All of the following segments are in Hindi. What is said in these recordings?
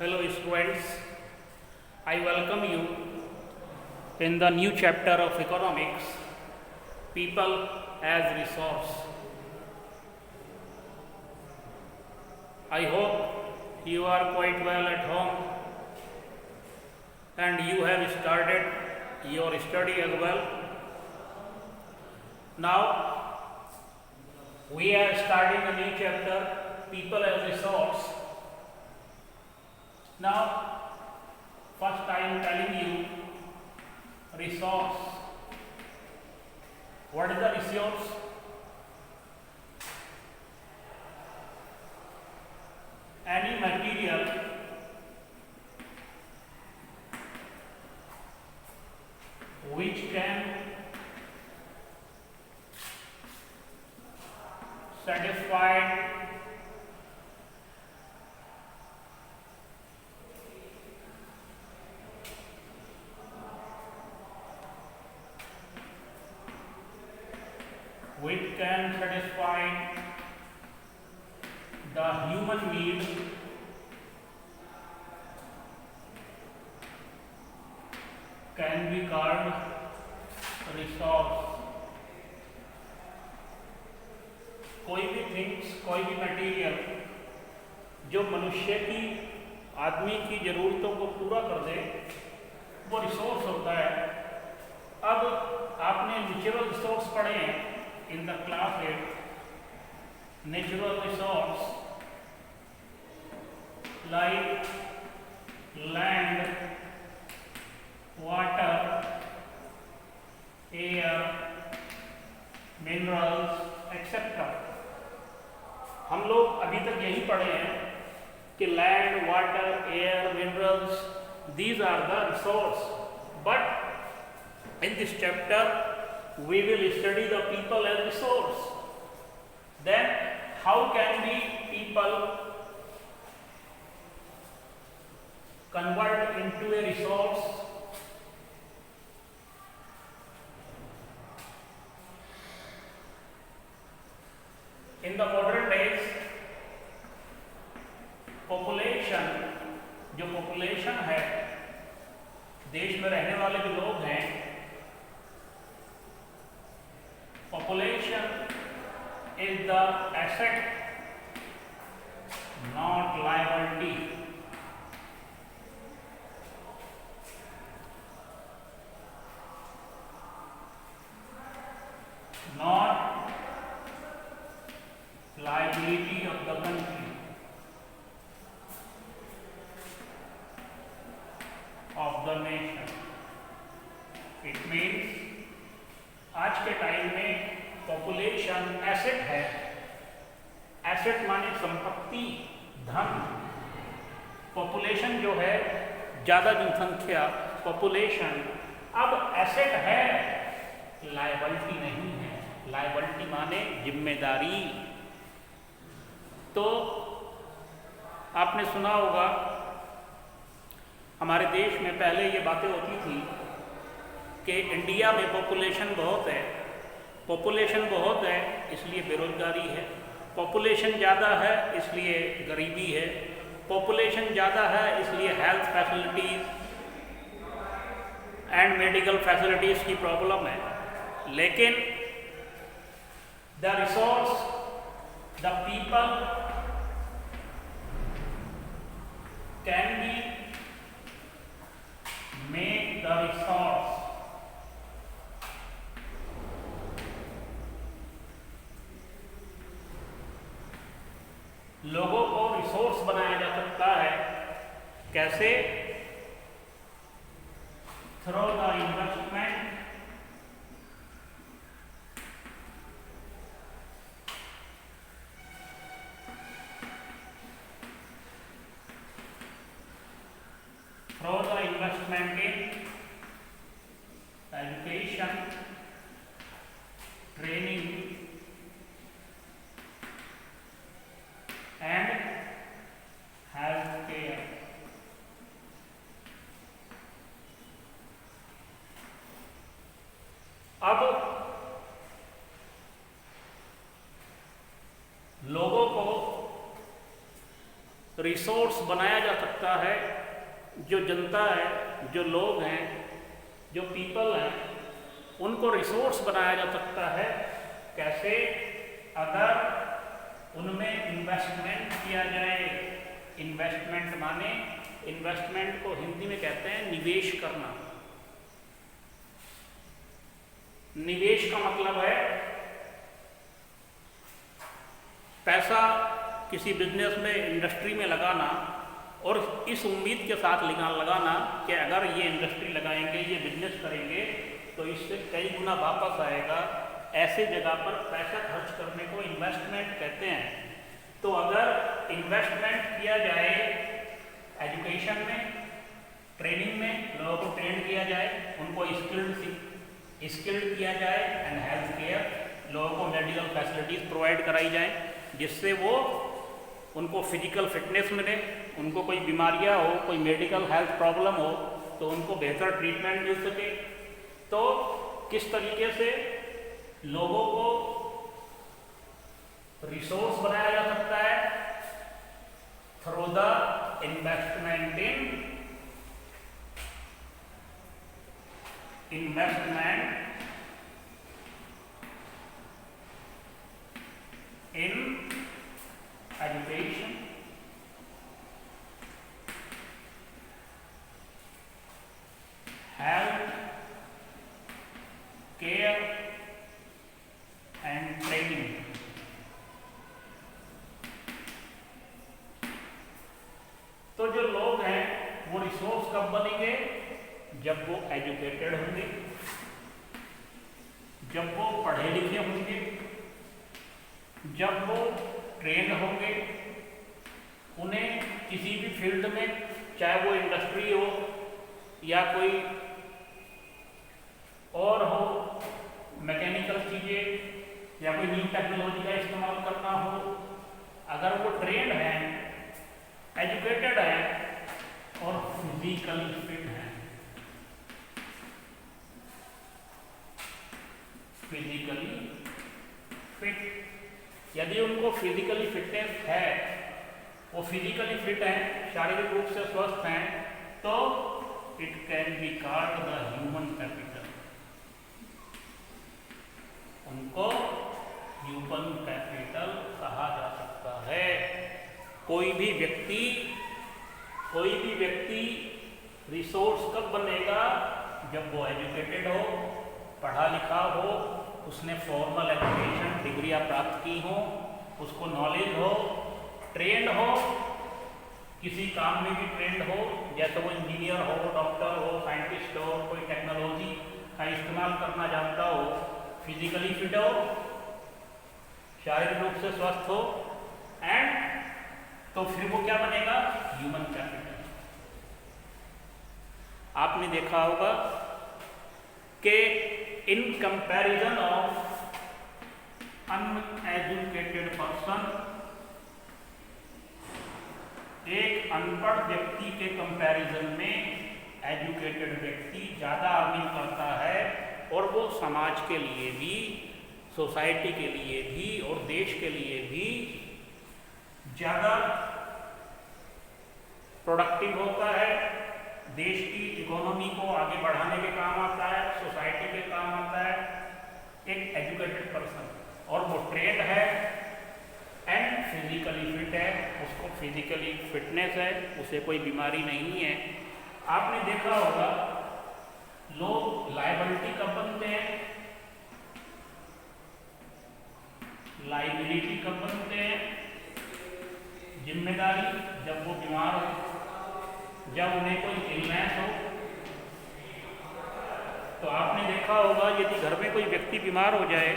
Hello students, I welcome you in the new chapter of economics, people as resource. I hope you are quite well at home and you have started your study as well. Now we are starting a new chapter, people as resource. Now, first I am telling you resource. What is the resource? Any material which can satisfy the human need can be called resource. कोई भी थिंग्स, कोई भी मटेरियल जो मनुष्य की, आदमी की ज़रूरतों को पूरा कर दे, वो रिसोर्स होता है। अब आपने नेचुरल रिसोर्स पढ़े हैं in the class 8। Natural resource like land, water, air, minerals etcetera. हम लोग अभी तक यही पढ़े हैं कि land, water, air, minerals, these are the resource. But in this chapter we will study the people as resource. Then how can we people convert into a resource? In the modern days, population, जो population है, देश में रहने वाले जो लोग हैं, population is the asset, not liability. Not liability of the country, of the nation. It means आज के टाइम में पॉपुलेशन एसेट है। एसेट माने संपत्ति, धन। पॉपुलेशन जो है, ज़्यादा जनसंख्या, पॉपुलेशन अब एसेट है, लायबिलिटी नहीं है। लायबिलिटी माने जिम्मेदारी। तो आपने सुना होगा हमारे देश में पहले ये बातें होती थी कि इंडिया में पॉपुलेशन बहुत है, पॉपुलेशन बहुत है इसलिए बेरोजगारी है, पॉपुलेशन ज़्यादा है इसलिए गरीबी है, पॉपुलेशन ज़्यादा है इसलिए health facilities and medical facilities की प्रॉब्लम है। लेकिन the resource, the people can be make the resource. लोगों को रिसोर्स बनाया जा सकता है। कैसे? Through the investment in education, training and health care. Resource बनाया जा सकता है, जो जनता है, जो लोग हैं, जो पीपल हैं, उनको रिसोर्स बनाया जा सकता है। कैसे? अगर उनमें इन्वेस्टमेंट किया जाए। इन्वेस्टमेंट माने, इन्वेस्टमेंट को हिंदी में कहते हैं निवेश करना। निवेश का मतलब है पैसा किसी बिजनेस में, इंडस्ट्री में लगाना, और इस उम्मीद के साथ लगाना कि अगर ये इंडस्ट्री लगाएंगे, ये बिजनेस करेंगे तो इससे कई गुना वापस आएगा। ऐसे जगह पर पैसा खर्च करने को इन्वेस्टमेंट कहते हैं। तो अगर इन्वेस्टमेंट किया जाए एजुकेशन में, ट्रेनिंग में, लोगों को ट्रेन किया जाए, उनको स्किल्ड किया जाए, एंड हेल्थ केयर, लोगों को मेडिकल फैसिलिटीज़ प्रोवाइड कराई जाए, जिससे वो उनको फिजिकल फिटनेस मिले, उनको कोई बीमारियां हो, कोई मेडिकल हेल्थ प्रॉब्लम हो तो उनको बेहतर ट्रीटमेंट मिल सके। तो किस तरीके से लोगों को रिसोर्स बनाया जा सकता है? Through the investment in education, health care and training। तो जो लोग हैं वो रिसोर्स कब बनेंगे? जब वो एजुकेटेड होंगे, जब वो पढ़े लिखे होंगे, जब वो ट्रेंड होंगे। उन्हें किसी भी फील्ड में, चाहे वो इंडस्ट्री हो या कोई और हो, मैकेनिकल चीज़ें या कोई न्यू टेक्नोलॉजी का इस्तेमाल करना हो, अगर वो ट्रेंड हैं, एजुकेटेड हैं और फिजिकली फिट हैं, फिजिकली फिट, यदि उनको फिजिकली फिटनेस है, वो फिजिकली फिट हैं, शारीरिक रूप से स्वस्थ हैं, तो it can be called the human capital. उनको ह्यूमन कैपिटल कहा जा सकता है। कोई भी व्यक्ति रिसोर्स कब बनेगा? जब वो एजुकेटेड हो, पढ़ा लिखा हो, उसने फॉर्मल एजुकेशन डिग्रियां प्राप्त की हो, उसको नॉलेज हो, ट्रेंड हो, किसी काम में भी ट्रेंड हो, जैसे वो इंजीनियर हो, डॉक्टर हो, साइंटिस्ट हो, कोई टेक्नोलॉजी का इस्तेमाल करना जानता हो, फिजिकली फिट हो, शारीरिक रूप से स्वस्थ हो, एंड तो फिर वो क्या बनेगा? Human capital. आपने देखा होगा कि in comparison of uneducated person, एक अनपढ़ व्यक्ति के कंपैरिजन में एजुकेटेड व्यक्ति ज़्यादा अर्निंग करता है, और वो समाज के लिए भी, सोसाइटी के लिए भी और देश के लिए भी ज़्यादा प्रोडक्टिव होता है, देश की इकोनॉमी को आगे बढ़ाने के काम आता है, सोसाइटी के काम आता है एक एजुकेटेड पर्सन। और वो ट्रेंड है एंड फिजिकली फिट है, उसको फिजिकली फिटनेस है, उसे कोई बीमारी नहीं है। आपने देखा होगा लोग लायबिलिटी कब बनते हैं? लायबिलिटी कब बनते हैं? जिम्मेदारी, जब वो बीमार हो, जब उन्हें कोई इलनेस हो। तो आपने देखा होगा यदि घर में कोई व्यक्ति बीमार हो जाए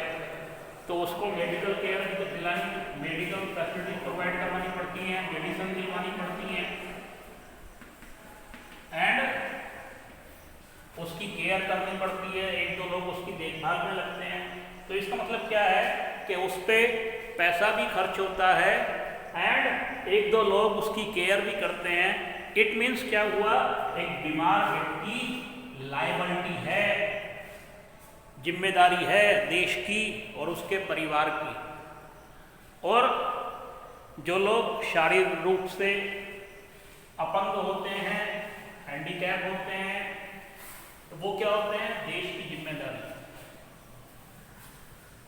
तो उसको मेडिकल केयर दिलानी, मेडिकल फैसिलिटी प्रोवाइड करवानी पड़ती हैं, मेडिसिन दिलवानी पड़ती हैं, एंड उसकी केयर करनी पड़ती है, एक दो लोग उसकी देखभाल में लगते हैं। तो इसका मतलब क्या है कि उस पर पैसा भी खर्च होता है एंड एक दो लोग उसकी केयर भी करते हैं। इट मीन्स क्या हुआ? एक बीमार व्यक्ति लायबिलिटी है, जिम्मेदारी है देश की और उसके परिवार की। और जो लोग शारीरिक रूप से अपंग होते हैं, हैंडीकैप होते हैं, तो वो क्या होते हैं, देश की जिम्मेदारी,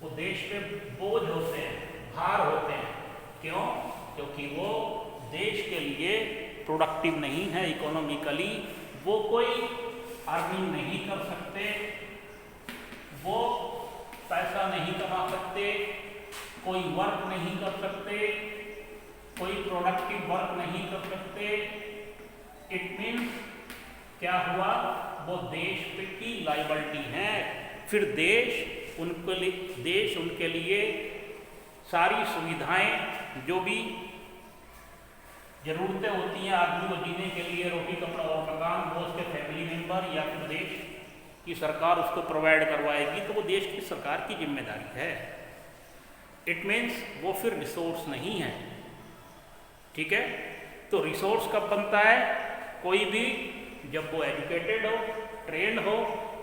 वो देश पे बोझ होते हैं, भार होते हैं। क्यों? क्योंकि वो देश के लिए प्रोडक्टिव नहीं है इकोनॉमिकली, वो कोई अर्निंग नहीं कर सकते, वो पैसा नहीं कमा सकते, कोई वर्क नहीं कर सकते, कोई प्रोडक्टिव वर्क नहीं कर सकते। इट मीन्स क्या हुआ, वो देश की लायबिलिटी है। फिर देश उनके लिए सारी सुविधाएं, जो भी ज़रूरतें होती हैं आदमी को जीने के लिए, रोटी कपड़ा और मकान, वो उसके फैमिली मेंबर या फिर देश की सरकार उसको प्रोवाइड करवाएगी, तो वो देश की सरकार की जिम्मेदारी है। इट मीन्स वो फिर रिसोर्स नहीं है। ठीक है, तो रिसोर्स कब बनता है? कोई भी जब वो एजुकेटेड हो, ट्रेंड हो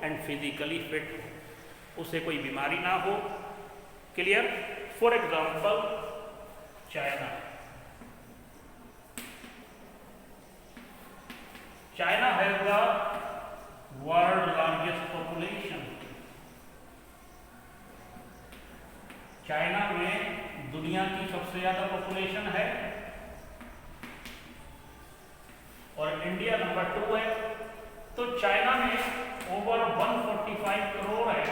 एंड फिजिकली फिट हो, उसे कोई बीमारी ना हो। Clear? For example China has the world largest population. China में दुनिया की सबसे ज्यादा पॉपुलेशन है और इंडिया नंबर 2 है। तो चाइना में ओवर 145 करोड़ है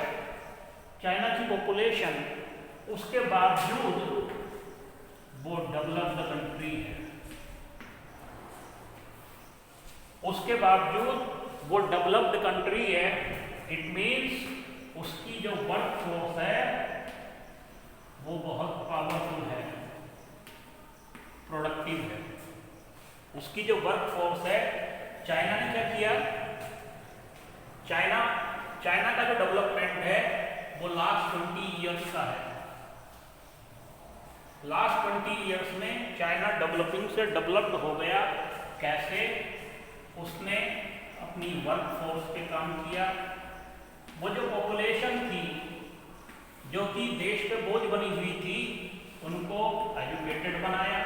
चाइना की पॉपुलेशन, उसके बावजूद वो डेवलप्ड कंट्री है। उसके बावजूद वो डेवलप्ड कंट्री है। इट मीन्स उसकी जो वर्क फोर्स है वो बहुत पावरफुल है, प्रोडक्टिव है। उसकी जो वर्क फोर्स है, चाइना ने क्या किया, चाइना का जो डेवलपमेंट है वो लास्ट 20 ईयर्स का है। लास्ट 20 ईयर्स में चाइना डेवलपिंग से डेवलप्ड हो गया। कैसे? उसने अपनी वर्क फोर्स पे काम किया। वो जो पॉपुलेशन थी जो कि देश पे बोझ बनी हुई थी, उनको एजुकेटेड बनाया,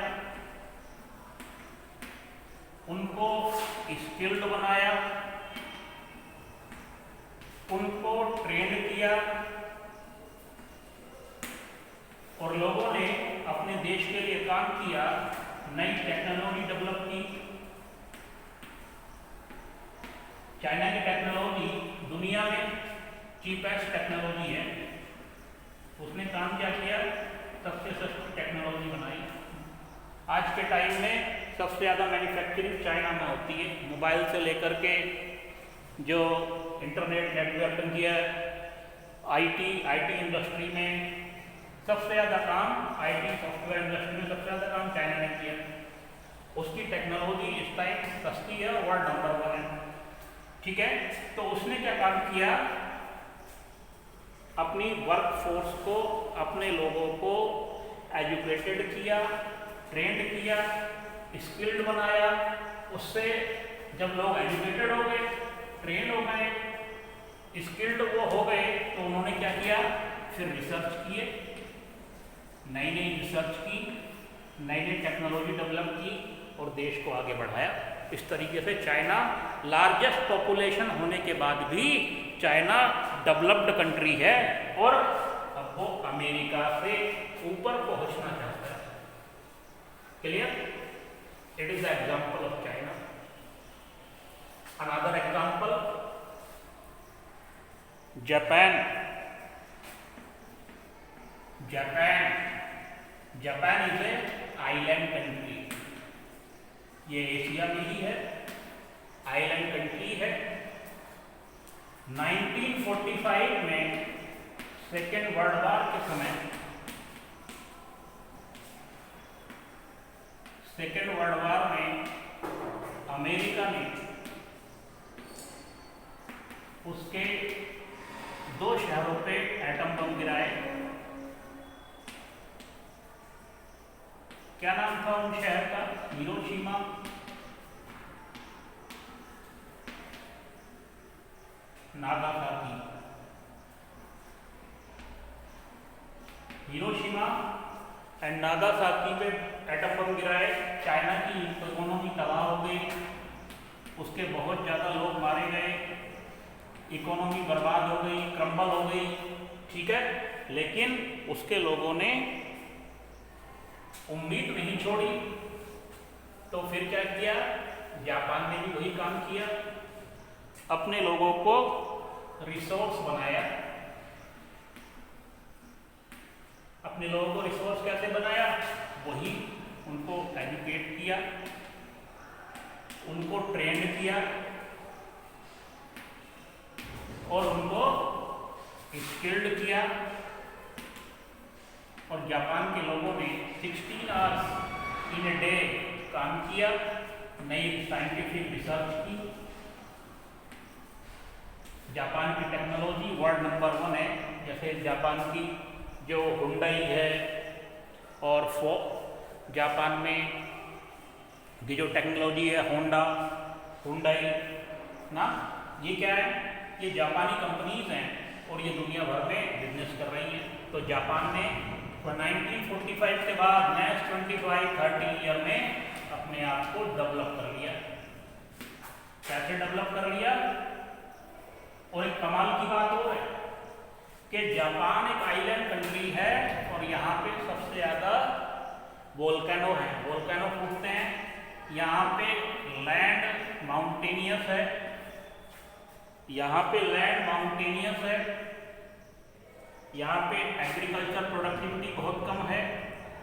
उनको स्किल्ड बनाया, उनको ट्रेन किया और लोगों ने अपने देश के लिए काम किया, नई टेक्नोलॉजी डेवलप की। चाइना की टेक्नोलॉजी दुनिया में चीपेस्ट टेक्नोलॉजी है। उसने काम क्या किया, सबसे सस्ती टेक्नोलॉजी बनाई। आज के टाइम में सबसे ज़्यादा मैन्युफैक्चरिंग चाइना में होती है। मोबाइल से लेकर के जो इंटरनेट नेटवर्किंग है, आईटी इंडस्ट्री में सबसे ज़्यादा काम, आईटी सॉफ्टवेयर इंडस्ट्री में सबसे ज़्यादा काम चाइना ने किया। उसकी टेक्नोलॉजी इस टाइम सस्ती है, वर्ल्ड नंबर 1 है। ठीक है, तो उसने क्या काम किया, अपनी वर्क फोर्स को, अपने लोगों को एजुकेटेड किया, ट्रेंड किया, स्किल्ड बनाया। उससे जब लोग एजुकेटेड हो गए, ट्रेन हो गए, स्किल्ड वो हो गए, तो उन्होंने क्या किया, फिर रिसर्च किए, नई नई रिसर्च की, नई नई टेक्नोलॉजी डेवलप की और देश को आगे बढ़ाया। इस तरीके से चाइना लार्जेस्ट पॉपुलेशन होने के बाद भी चाइना डेवलप्ड कंट्री है और अब वो अमेरिका से ऊपर पहुंचना चाहता है। Clear? It is the example of China. Another example, Japan is a island country. ये एशिया में ही है, आइलैंड कंट्री है। 1945 में सेकेंड वर्ल्ड वॉर के समय, सेकेंड वर्ल्ड वॉर में अमेरिका ने उसके 2 शहरों पे एटम बम गिराए। क्या नाम था उन शहर का? Hiroshima, Nagasaki. Hiroshima and Nagasaki पे एटम बम गिराए, चाइना की इकोनॉमी तबाह हो गई, उसके बहुत ज़्यादा लोग मारे गए, इकोनॉमी बर्बाद हो गई, क्रम्बल हो गई, ठीक है। लेकिन उसके लोगों ने उम्मीद नहीं छोड़ी, तो फिर क्या किया, जापान ने भी वही काम किया, अपने लोगों को रिसोर्स बनाया। अपने लोगों को रिसोर्स कैसे बनाया, वही उनको एजुकेट किया, उनको ट्रेंड किया और उनको स्किल्ड किया। और जापान के लोगों ने 16 आवर्स इन ए डे काम किया, नई साइंटिफिक रिसर्च की। जापान की टेक्नोलॉजी वर्ल्ड नंबर 1 है। जैसे जापान की जो हुंडई है और जापान में की जो टेक्नोलॉजी है होंडा, हुंडई ना, ये क्या है, ये जापानी कंपनीज हैं और ये दुनिया भर में बिजनेस कर रही हैं। तो जापान ने 1945 के बाद नेक्स्ट 25-30 ईयर में अपने आप को डेवलप कर लिया। कैसे डेवलप कर लिया? और एक कमाल की बात और है कि जापान एक आइलैंड कंट्री है और यहाँ पे सबसे ज़्यादा वोल्केनो है, वोल्केनो फूटते हैं। यहाँ पे लैंड माउंटेनियस है, यहाँ पे लैंड माउंटेनियस है, यहाँ पे एग्रीकल्चर प्रोडक्टिविटी बहुत कम है,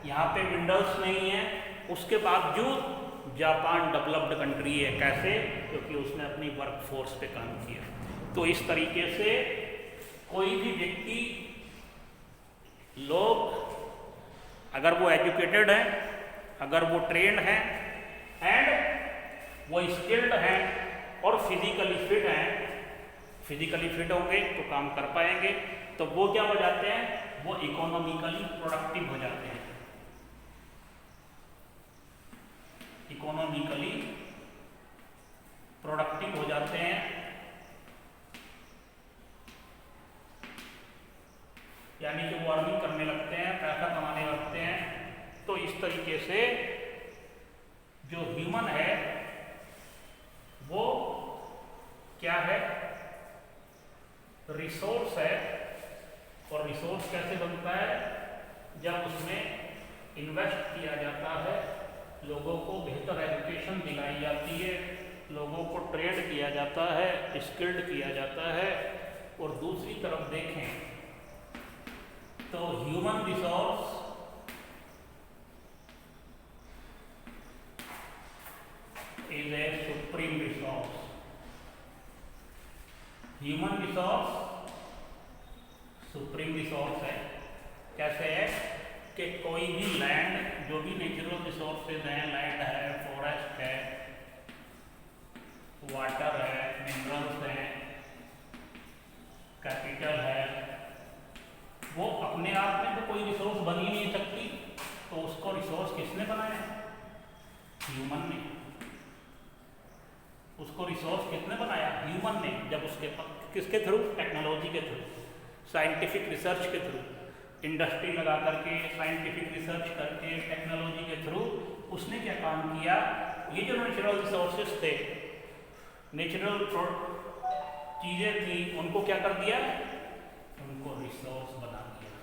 यहाँ पे विंडोज नहीं है। उसके बावजूद जापान डेवलप्ड कंट्री है। कैसे? क्योंकि उसने अपनी वर्क फोर्स पे काम किया। तो इस तरीके से कोई भी व्यक्ति, लोग अगर वो एजुकेटेड है, अगर वो ट्रेंड है एंड वो स्किल्ड है और फिजिकली फिट हैं, फिजिकली फिट होंगे तो काम कर पाएंगे। तो वो क्या हो जाते हैं, वो इकोनॉमिकली प्रोडक्टिव हो जाते हैं। इकोनॉमिकली प्रोडक्टिव हो जाते हैं, यानी कि वो अर्निंग करने लगते हैं, पैसा कमाने लगते हैं। तो इस तरीके से जो ह्यूमन है वो क्या है, रिसोर्स है। और रिसोर्स कैसे बनता है? जब उसमें इन्वेस्ट किया जाता है, लोगों को बेहतर एजुकेशन दिलाई जाती है, लोगों को ट्रेड किया जाता है, स्किल्ड किया जाता है। और दूसरी तरफ देखें तो human resource is a supreme resource. Human resource supreme resource है। कैसे है कि कोई भी लैंड, जो भी नेचुरल रिसोर्सेज हैं, लैंड है, फॉरेस्ट है, वाटर है, मिनरल्स हैं, कैपिटल है, वो अपने आप में तो कोई रिसोर्स बन ही नहीं सकती। तो उसको रिसोर्स किसने बनाया? ह्यूमन ने। उसको रिसोर्स किसने बनाया? ह्यूमन ने। जब उसके किसके थ्रू? टेक्नोलॉजी के थ्रू, साइंटिफिक रिसर्च के थ्रू, इंडस्ट्री लगा करके, साइंटिफिक रिसर्च करके, टेक्नोलॉजी के थ्रू उसने क्या काम किया? ये जो नेचुरल रिसोर्सेज थे, नेचुरल चीज़ें थी, उनको क्या कर दिया? उनको रिसोर्स बना दिया।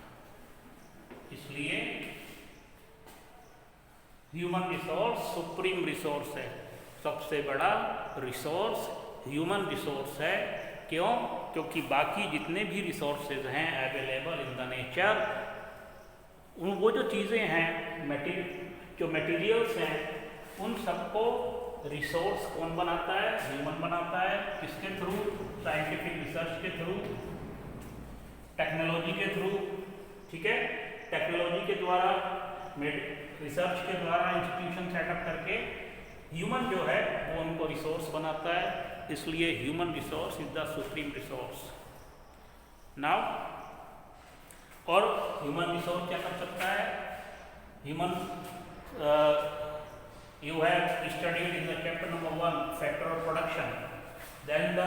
इसलिए ह्यूमन रिसोर्स सुप्रीम रिसोर्स है। सबसे बड़ा रिसोर्स ह्यूमन रिसोर्स है। क्यों? क्योंकि बाकी जितने भी रिसोर्सेज हैं अवेलेबल इन द नेचर, वो जो चीज़ें हैं, जो मटेरियल्स हैं, उन सबको रिसोर्स कौन बनाता है? ह्यूमन बनाता है। किसके थ्रू? साइंटिफिक रिसर्च के थ्रू, टेक्नोलॉजी के थ्रू, ठीक है। टेक्नोलॉजी के द्वारा, रिसर्च के द्वारा इंस्टीट्यूशन सेटअप करके ह्यूमन जो है वो उनको रिसोर्स बनाता है। इसलिए human resource is the supreme resource. Now, और ह्यूमन रिसोर्स क्या कर सकता है? Human, you have studied in the chapter number 1 factor of production, then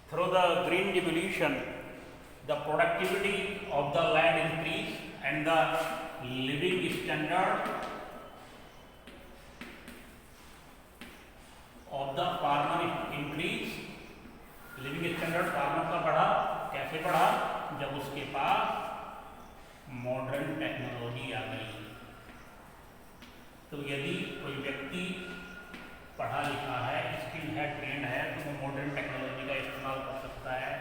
through the green revolution the productivity of the land increased and the living standard of the farmer increase. Living standard farmer का बढ़ा, कैसे बढ़ा? जब उसके पास मॉडर्न टेक्नोलॉजी आ गई। तो यदि कोई व्यक्ति पढ़ा लिखा है, स्किल्ड है, ट्रेंड है, तो वो मॉडर्न टेक्नोलॉजी का इस्तेमाल कर सकता है,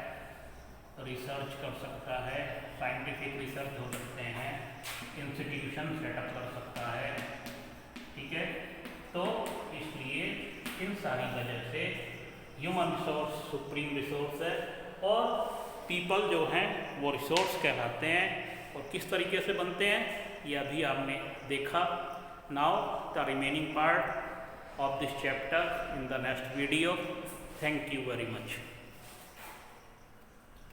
रिसर्च कर सकता है, साइंटिफिक रिसर्च हो सकते हैं, इंस्टीट्यूशन सेटअप कर सकता है, ठीक है। तो इसलिए इन सारी वजह से ह्यूमन रिसोर्स सुप्रीम रिसोर्स है और पीपल जो हैं वो रिसोर्स कहलाते हैं। और किस तरीके से बनते हैं ये अभी आपने देखा। Now the remaining part of this chapter in the next video. Thank you very much.